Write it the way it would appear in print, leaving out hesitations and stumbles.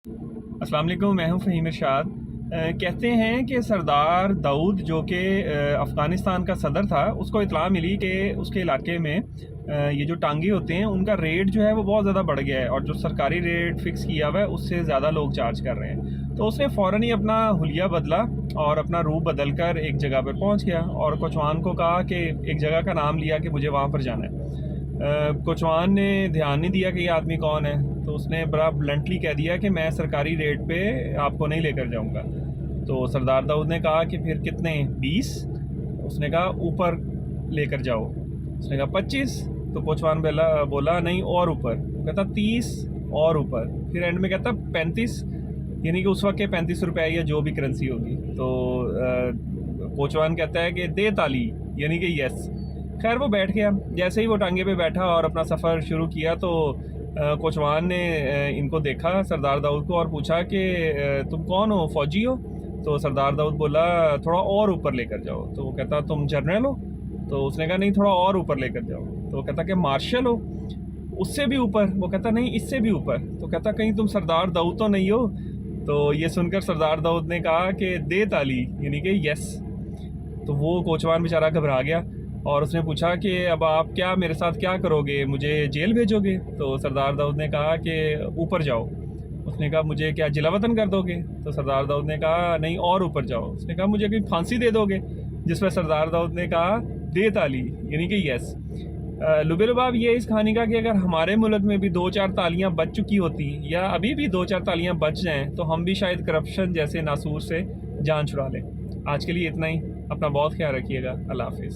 अस्सलाम वालेकुम, मैं हूं फ़हीम इरशाद। कहते हैं कि सरदार दाऊद जो कि अफ़गानिस्तान का सदर था, उसको इत्तला मिली कि उसके इलाके में ये जो टांगे होते हैं उनका रेट जो है वो बहुत ज़्यादा बढ़ गया है और जो सरकारी रेट फ़िक्स किया हुआ है उससे ज़्यादा लोग चार्ज कर रहे हैं। तो उसने फ़ौरन ही अपना हुलिया बदला और अपना रूप बदल कर एक जगह पर पहुँच गया और कोचवान को कहा कि एक जगह का नाम लिया कि मुझे वहाँ पर जाना है। कोचवान ने ध्यान नहीं दिया कि ये आदमी कौन है, तो उसने बड़ा ब्लंटली कह दिया कि मैं सरकारी रेट पे आपको नहीं लेकर जाऊंगा। तो सरदार दाऊद ने कहा कि फिर कितने, 20? उसने कहा ऊपर लेकर जाओ। उसने कहा 25। तो कोचवान बोला नहीं और ऊपर। वो कहता 30 और ऊपर। फिर एंड में कहता 35, यानी कि उस वक्त के 35 रुपये या जो भी करेंसी होगी। तो कोचवान कहता है कि दे ताली, यानी कि यस। खैर वो बैठ गया। जैसे ही वो टांगे पे बैठा और अपना सफ़र शुरू किया तो कोचवान ने इनको देखा, सरदार दाऊद को, और पूछा कि तुम कौन हो, फ़ौजी हो? तो सरदार दाऊद बोला थोड़ा और ऊपर लेकर जाओ। तो वो कहता तुम जनरल हो? तो उसने कहा नहीं, थोड़ा और ऊपर लेकर जाओ। तो वो कहता कि मार्शल हो? उससे भी ऊपर? वो कहता नहीं, इससे भी ऊपर। तो कहता कहीं तुम सरदार दाऊद तो नहीं हो? तो ये सुनकर सरदार दाऊद ने कहा कि दे ताली, यानी कि यस। तो वो कोचवान बेचारा घबरा गया और उसने पूछा कि अब आप क्या मेरे साथ क्या करोगे, मुझे जेल भेजोगे? तो सरदार दाऊद ने कहा कि ऊपर जाओ। उसने कहा मुझे क्या जिला वतन कर दोगे? तो सरदार दाऊद ने कहा नहीं और ऊपर जाओ। उसने कहा मुझे कहीं फांसी दे दोगे? जिस पर सरदार दाऊद ने कहा दे ताली, यानी कि यस। लुबे-लुबाब ये इस कहानी का कि अगर हमारे मुल्क में भी 2-4 तालियां बच चुकी होती या अभी भी 2-4 तालियां बच जाएं तो हम भी शायद करप्शन जैसे नासूर से जान छुड़ा लें। आज के लिए इतना ही। अपना बहुत ख्याल रखिएगा। अल्लाह हाफिज़।